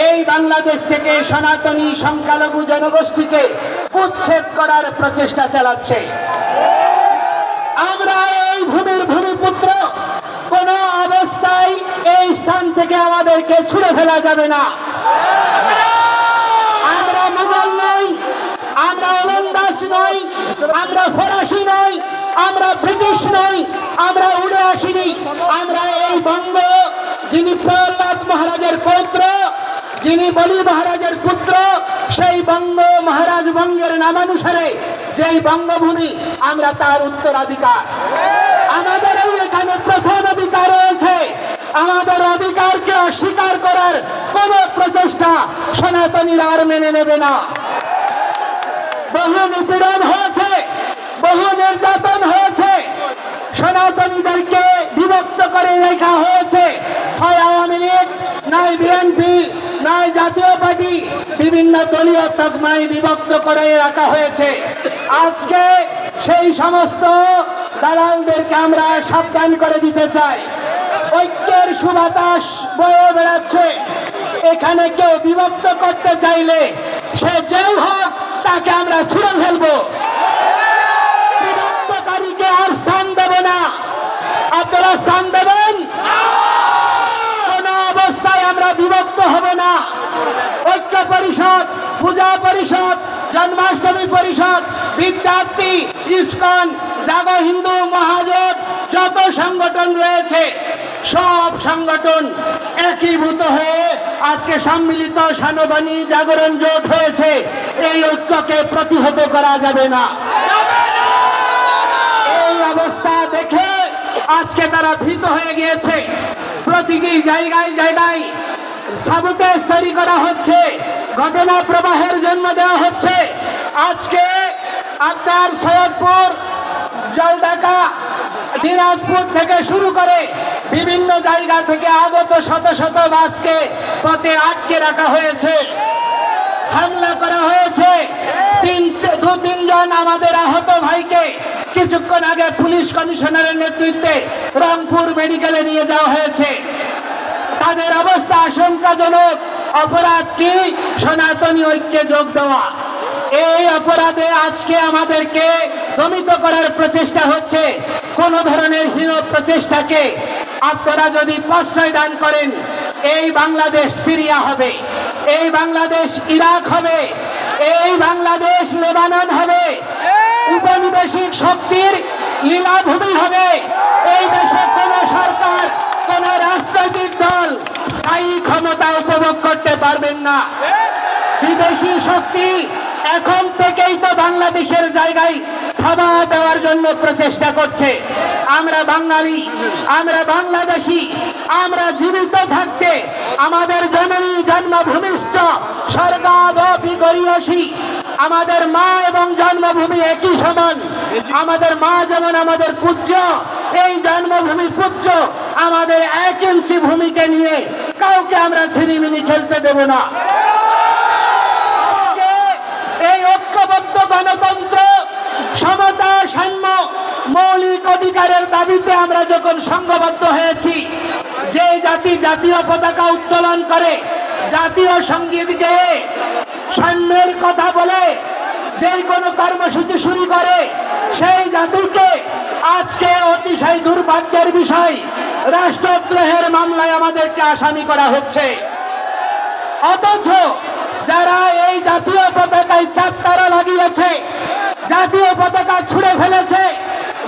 এই বাংলাদেশ থেকে সনাতনী সংখ্যালঘু জনগোষ্ঠীকে উচ্ছেদ করার প্রচেষ্টা চালাচ্ছে। আমরা এই ভূমির ভূমিপুত্র, কোন অবস্থায় এই স্থান থেকে আমাদেরকে ছুড়ে ফেলা যাবে না। আমরা মুঘল নই, আমরা ওলন্দাজ নই, আমরা ফরাসি নই, আমরা ব্রিটিশ নই, আমরা উড়ে আসিনি। আমরা এই বঙ্গ, যিনি প্রহ্লাদ মহারাজের পৌত্র, যিনি বলি মহারাজের পুত্র, সেই বঙ্গ মহারাজ বঙ্গের নামানুসারে যেই বঙ্গভূমি, আমরা তার উত্তরাধিকার। আমাদের এখানে প্রথম অধিকার রয়েছে। আমাদের অধিকারকে অস্বীকার করার কোন প্রচেষ্টা সনাতনীরা আর মেনে নেবে না। বহু নিপীড়ন হয়েছে, বহু নির্যাতন হয়েছে, সনাতনীদেরকে বিভক্ত করে রেখা হয়েছে। হয় আওয়ামী লীগ, নয় বিএনপি, নয় জাতীয় পার্টি, বিভিন্ন দলীয় তকমায় বিভক্ত করে রাখা হয়েছে। আজকে সেই সমস্ত দালালদেরকে আমরা সাবধান করে দিতে চাই। ঐক্যের সুবাতাস বয়ে বেড়াচ্ছে। এখানে কেউ বিভক্ত করতে চাইলে সে যেই হোক, তাকে আমরা ছুঁড়ে ফেলবো। বিভক্তকারীকে আর স্থান দেব না। আপনারা স্থান দেবেন? কোন অবস্থায় আমরা বিভক্ত হব না। ঐক্য পরিষদ, পূজা পরিষদ, জন্মাষ্টমী পরিষদ, বিদ্যার্থী, ইসকন, জাগো হিন্দু মহাজোট, যত সংগঠন রয়েছে সব সংগঠন একীভূত হয়ে আজকে সম্মিলিত সনাতনী জাগরণ জোট হয়েছে। এই ঐক্যকে প্রতিহত করা যাবে না। এই অবস্থা দেখে আজকে তারা ভীত হয়ে গিয়েছে। প্রতিটি জায়গায় জায়গায় সাবুটেজ তৈরি করা হচ্ছে, ঘটনা প্রবাহের জন্ম দেওয়া হচ্ছে। আজকে আপনার সৈয়দপুর, জলঢাকা, দিনাজপুর থেকে শুরু করে বিভিন্ন জায়গা থেকে আগত শত শত বাসকে পথে আটকে রাখা হয়েছে, হামলা করা হয়েছে। দু তিনজন আমাদের আহত ভাইকে কিছুক্ষণ আগে পুলিশ কমিশনারের নেতৃত্বে রংপুর মেডিকেলে নিয়ে যাওয়া হয়েছে। তাদের অবস্থা আশঙ্কাজনক। অপরাধ কি? সনাতনী ঐক্যে যোগ দেওয়া। এই অপরাধে আজকে আমাদেরকে দমিত করার প্রচেষ্টা হচ্ছে। কোন ধরনের হীন প্রচেষ্টাকে আপনারা যদি প্রশ্রয় দান করেন, এই বাংলাদেশ সিরিয়া হবে, এই বাংলাদেশ ইরাক হবে, এই বাংলাদেশ লেবানন হবে, উপনিবেশিক শক্তির লীলাভূমি হবে। এই দেশে কোন সরকার, কোন রাজনৈতিক দল স্থায়ী ক্ষমতা উপভোগ করতে পারবেন না। বিদেশি শক্তি এখন থেকেই তো বাংলাদেশের জায়গায় থাবা দেওয়ার জন্য প্রচেষ্টা করছে। আমরা বাঙালি, আমরা বাংলাদেশি, আমরা জীবিত থাকতে আমাদের জননী জন্মভূমিষ্ঠ স্বর্গাদপি গরীয়সী। আমাদের মা এবং জন্মভূমি একই সমান। আমাদের মা যেমন আমাদের পূজ্য, এই জন্মভূমি পূজ্য। আমাদের 1 ইঞ্চি ভূমিকে নিয়ে কাউকে আমরা ছিনিমিনি খেলতে দেব না। এই ঐক্যবদ্ধ গণতন্ত্র, সমতা, সাম্য, মৌলিক অধিকারের দাবিতে আমরা যখন সংঘবদ্ধ হয়েছি, যে জাতি জাতীয় পতাকা উত্তোলন করে, জাতীয় সঙ্গীত গেয়ে, সাম্যের কথা বলে, যে কোনো কর্মসূচি শুরু করে, সেই জাতিকে আজকে অতিশয় দুর্ভাগ্যের বিষয়, রাষ্ট্রদ্রোহের মামলায় আমাদেরকে আসামি করা হচ্ছে। অথচ যারা এই জাতীয় পতাকায় চাঁদতারা লাগিয়েছে, জাতীয় পতাকা ছুঁড়ে ফেলেছে,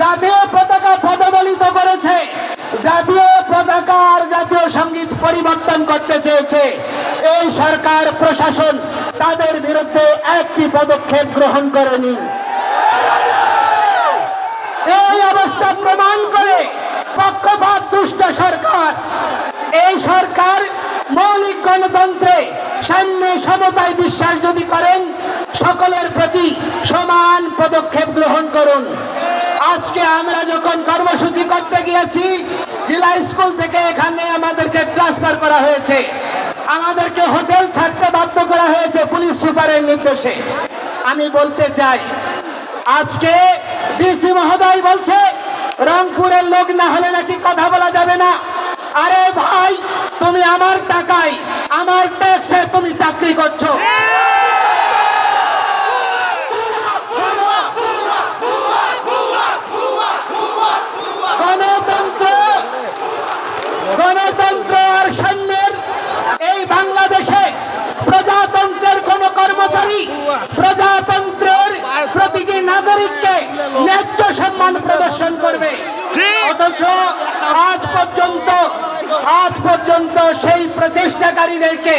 জাতীয় পতাকা পদদলিত করেছে, জাতীয় পতাকা আর জাতীয় সঙ্গীত পরিবর্তন করতে চেয়েছে, এই সরকার প্রশাসন তাদের বিরুদ্ধে একটি পদক্ষেপ গ্রহণ করেনি। এই অবস্থা প্রমাণ করে পক্ষপাত দুষ্ট সরকার। এই সরকার মৌলিক গণতন্ত্রে, সাম্য, সমতায় বিশ্বাস যদি করেন, সকলের প্রতি সমান পদক্ষেপ গ্রহণ করুন। আজকে আমরা যখন কর্মসূচি করতে গিয়েছি, জেলা স্কুল থেকে এখানে আমাদেরকে ট্রান্সফার করা হয়েছে, আমাদেরকে হোটেল ছাড়তে বাধ্য করা হয়েছে পুলিশ সুপারের নির্দেশে। আমি বলতে চাই, আজকে ডিসি মহোদয় বলছে রংপুরের লোক না হলে নাকি কথা বলা যাবে না। আরে ভাই, তুমি আমার টাকায় আমার ট্যাক্সে তুমি চাকরি করছো। গণতন্ত্র আর সাম্যের এই বাংলাদেশে প্রজাতন্ত্রের কোন কর্মচারী প্রজাতন্ত্রের প্রতিটি নাগরিককে ন্যায্য সম্মান প্রদর্শন করবে, অথচ আজ পর্যন্ত সেই প্রচেষ্টাকারীদেরকে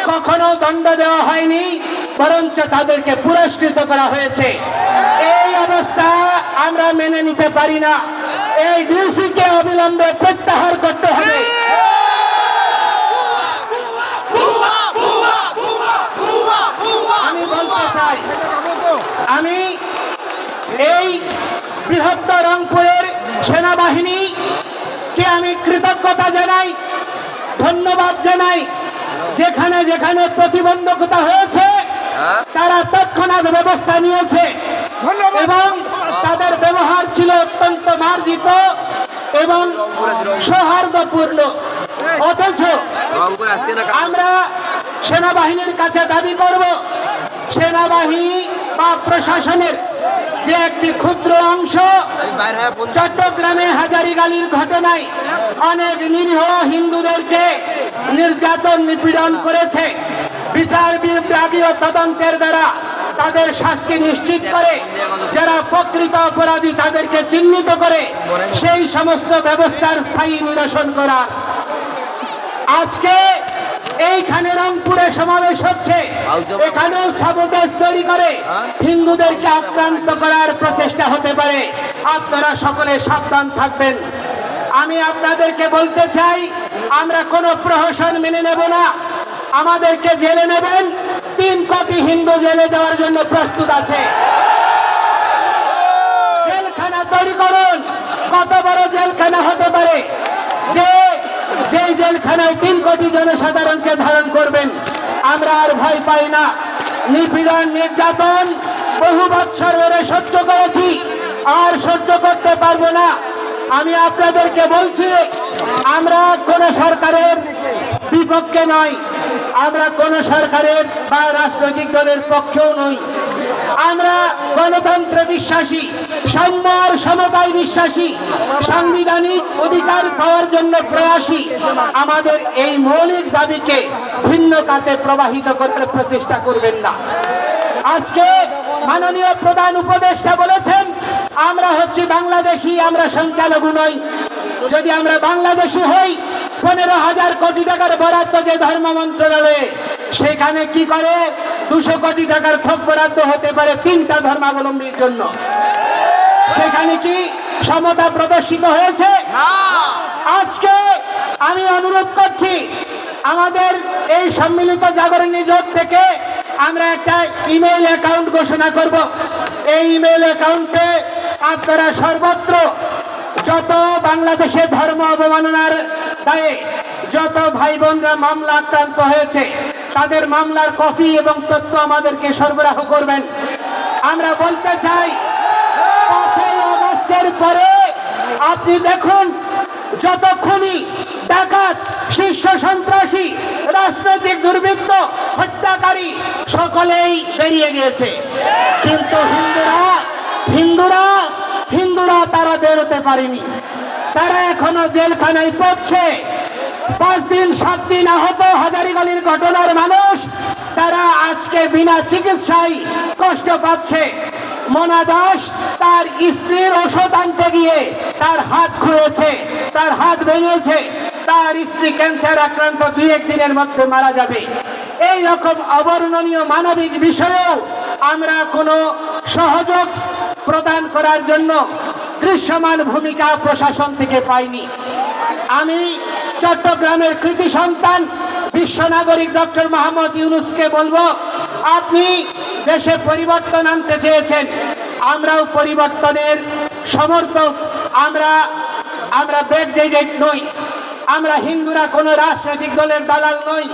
কখনো দণ্ড দেওয়া হয়নি, বরঞ্চ তাদেরকে পুরস্কৃত করা হয়েছে। এই অবস্থা আমরা মেনে নিতে পারি না। এই ডিউসিকে অবিলম্বে প্রত্যাহার করতে হবে। আমি বলতে চাই, আমি এই বৃহত্তর রংপুরের সেনাবাহিনীকে আমি কৃতজ্ঞতা জানাই, ধন্যবাদ জানাই। যেখানে যেখানে প্রতিবন্ধকতা হয়েছে তারা তৎক্ষণাৎ ব্যবস্থা নিয়েছে এবং তাদের ব্যবহার ছিল অত্যন্ত মার্জিত এবং সৌহার্দ্যপূর্ণ। অথচ আমরা সেনাবাহিনীর কাছে দাবি করব, সেনাবাহিনী বা প্রশাসনের যে একটি ক্ষুদ্র অংশ চট্টগ্রামে হাজারীগালির ঘটনায় অনেক নিরীহ হিন্দুদেরকে নির্যাতন নিপীড়ন করেছে, বিচার বিভাগীয় তদন্তের দ্বারা তাদের শাস্তি নিশ্চিত করে, যারা প্রকৃত অপরাধী তাদেরকে চিহ্নিত করে সেই সমস্ত ব্যবস্থার স্থায়ী নিরসন করা। আজকে এইখানে রংপুরে সমাবেশ হচ্ছে, এখানেও সাবোটেজ তৈরি করে হিন্দুদেরকে আক্রান্ত করার প্রচেষ্টা হতে পারে। আপনারা সকলে সাবধান থাকবেন। আমি আপনাদেরকে বলতে চাই, আমরা কোনো প্রহসন মেনে নেব না। আমাদেরকে জেলে নেবেন, 3 কোটি হিন্দু জেলে যাওয়ার জন্য প্রস্তুত আছে। জেলখানা তৈরি করুন। কত বড় জেলখানা হতে পারে যে জেলখানায় 3 কোটি জনসাধারণকে ধারণ করবেন? আমরা আর ভয় পাই না। নিপীড়ন নির্যাতন বহু বৎসর ধরে সহ্য করেছি, আর সহ্য করতে পারবো না। আমি আপনাদেরকে বলছি, আমরা কোন সরকারের বিপক্ষে নই, আমরা কোন সরকারের বা রাজনৈতিক দলের পক্ষেও নই। আমরা গণতন্ত্রে বিশ্বাসী, সাম্য আর সমতায় বিশ্বাসী, সাংবিধানিক অধিকার পাওয়ার জন্য প্রয়াসী। আমাদের এই মৌলিক দাবিকে ভিন্ন খাতে প্রবাহিত করার প্রচেষ্টা করবেন না। আজকে মাননীয় প্রধান উপদেষ্টা বলেছেন, আমরা হচ্ছি বাংলাদেশি, আমরা সংখ্যালঘু নই। যদি আমরা বাংলাদেশি হই, 15,000 কোটি টাকার বরাদ্দ যে ধর্ম মন্ত্রণালয়ে, সেখানে কি করে 200 কোটি টাকার থোক বরাদ্দ হতে পারে 3টা ধর্মাবলম্বীর জন্য? সেখানে কি সমতা প্রদর্শিত হয়েছে? আজকে আমি অনুরোধ করছি, আমাদের এই সম্মিলিত জাগরণী জোট থেকে আমরা একটা ইমেইল অ্যাকাউন্ট ঘোষণা করব। এই ইমেইল অ্যাকাউন্টে আপনারা সর্বত্র যত বাংলাদেশে ধর্ম অবমাননার দায়ে যত ভাই বোনরা মামলা আক্রান্ত হয়েছে, তাদের মামলার কপি এবং তথ্য আমাদেরকে সরবরাহ করবেন। আমরা বলতে চাই, 5ই আগস্টের পরে আপনি দেখুন, যত খুনি, ডাকাত, শীর্ষ সন্ত্রাসী, রাজনৈতিক দুর্বৃত্ত, হত্যাকারী সকলেই বেরিয়ে গিয়েছে, কিন্তু হিন্দুরা তারা বেরোতে পারেনি। তারা এখনো জেলখানায় পড়ছে। 5 দিন 7 দিন আহত হাজারীগালির ঘটনার মানুষ, তারা আজকে বিনা চিকিৎসায় কষ্ট পাচ্ছে। মোনা দাস তার স্ত্রীর ওষুধ আনতে গিয়ে তার হাত খুঁড়েছে, তার হাত ভেঙেছে, তার স্ত্রী ক্যান্সার আক্রান্ত 2-1 দিনের মধ্যে মারা যাবে। এই রকম অবর্ণনীয় মানবিক বিষয়েও আমরা কোনো সহযোগ প্রদান করার জন্য দৃশ্যমান ভূমিকা প্রশাসন থেকে পাইনি। আমি চট্টগ্রামের কৃতি সন্তান বিশ্ব নাগরিক ডক্টর মোহাম্মদ ইউনূসকে বলবো, আপনি দেশে পরিবর্তন আনতে চেয়েছেন, আমরাও পরিবর্তনের সমর্থক। আমরা ব্যাকডেটেড নই, আমরা হিন্দুরা কোনো রাজনৈতিক দলের দালাল নই।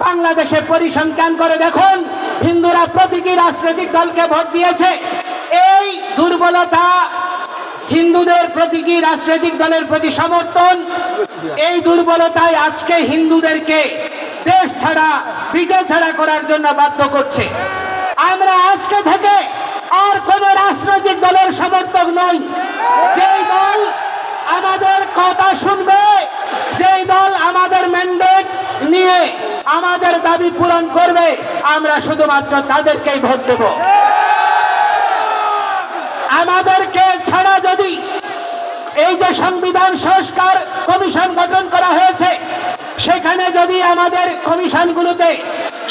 বাংলাদেশে পরিসংখ্যান করে দেখুন, হিন্দুরা প্রতিটি রাজনৈতিক দলকে ভোট দিয়েছে। এই দুর্বলতা, হিন্দুদের প্রতিটি রাজনৈতিক দলের প্রতি সমর্থন, এই দুর্বলতায় আজকে হিন্দুদেরকে দেশ ছাড়া বিদেশ ছাড়া করার জন্য বাধ্য করছে। আমরা আজকে থেকে আর কোন রাজনৈতিক দলের সমর্থক নই। যেই দল আমাদের কথা শুনবে, যেই দল আমাদের ম্যান্ডেট নিয়ে আমাদের দাবি পূরণ করবে, আমরা শুধুমাত্র তাদেরকেই ভোট দেব। আমাদেরকে ছাড়া যদি এই যে সংবিধান সংস্কার কমিশন গঠন করা হয়েছে, সেখানে যদি আমাদের কমিশনগুলোতে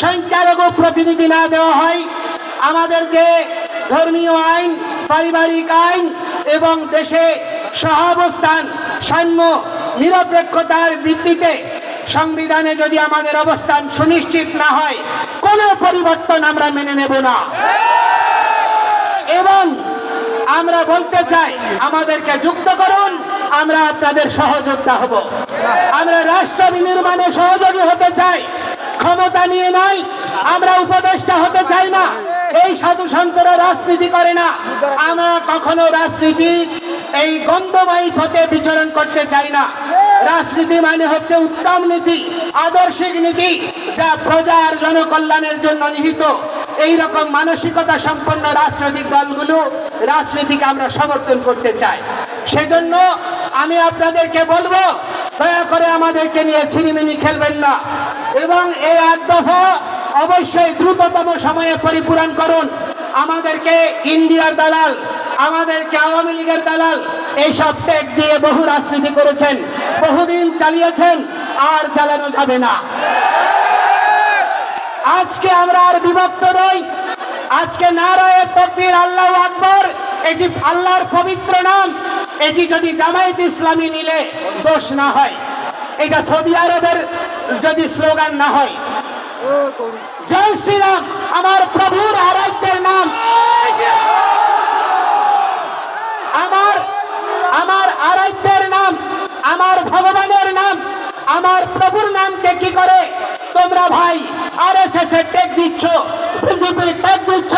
সংখ্যালঘু প্রতিনিধি না দেওয়া হয়, আমাদের যে ধর্মীয় আইন, পারিবারিক আইন এবং দেশে সহাবস্থান, সাম্য, নিরপেক্ষতার ভিত্তিতে সংবিধানে যদি আমাদের অবস্থান সুনিশ্চিত না হয়, কোনো পরিবর্তন আমরা মেনে নেব না। এবং আমরা বলতে চাই, আমাদেরকে যুক্ত করুন, আমরা আপনাদের সহযোদ্ধা হব। আমরা রাষ্ট্র বিনির্মাণে সহযোগী হতে চাই, ক্ষমতা নিয়ে নয়। আমরা উপদেষ্টা হতে চাই না। এই সাধু সন্তরা রাজনীতি করে না। আমরা কখনো রাজনীতি এই গন্ধময়ী পথে বিচরণ করতে চাই না। রাজনীতি মানে হচ্ছে উত্তম নীতি, আদর্শিক নীতি, যা প্রজার জনকল্যাণের জন্য নিহিত। এই রকম মানসিকতা সম্পন্ন রাজনৈতিক দলগুলো রাজনীতিকে আমরা সমর্থন করতে চাই। সেজন্য আমি আপনাদেরকে বলবো, দয়া করে আমাদেরকে নিয়ে ছিনিমিনি খেলবেন না এবং এই ৮ দফা অবশ্যই দ্রুততম সময়ে পরিপূরণ করুন। আমাদেরকে ইন্ডিয়ার দালাল, আমাদেরকে আওয়ামী লীগের দালাল এইসব ট্যাগ দিয়ে বহু রাজনীতি করেছেন, বহুদিন চালিয়েছেন, আর চালানো যাবে না। আজকে আমরা আর বিভক্ত নই। আজকে নারায়ে তাকবীর, আল্লাহু আকবার, এটি আল্লাহর পবিত্র নাম। এটি যদি জামায়াত ইসলামী নিলে দোষ না হয়, এটা সৌদি আরবের যদি স্লোগান না হয়। জয় শ্রীরাম আমার প্রভুর আরাধ্যের নাম। আমার আরাধ্যের নাম, আমার ভগবানের নাম, আমার প্রভুর নামকে কি করে তোমরা ভাই আরএসএস এর ট্যাগ দিচ্ছ, বিজেপির ট্যাগ দিচ্ছ?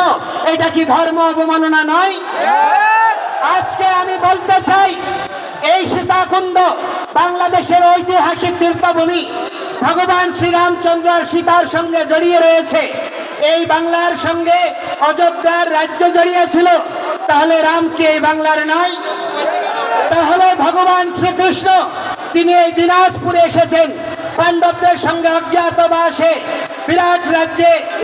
এটা কি ধর্ম অবমাননা নয়? আজকে আমি বলতে চাই, এই সীতাকুণ্ড বাংলাদেশের ঐতিহাসিক তীর্থভূমি, ভগবান শ্রীরামচন্দ্র সীতার সঙ্গে জড়িয়ে রয়েছে। এই বাংলার সঙ্গে অযোধ্যার রাজ্য জড়িয়ে ছিল। তাহলে রাম কি এই বাংলার নয়? তাহলে ভগবান শ্রীকৃষ্ণ তিনি এই দিনাজপুরে এসেছেন, পাণ্ডবদের সঙ্গে অজ্ঞাতবাসে বিরাট রাজ্যে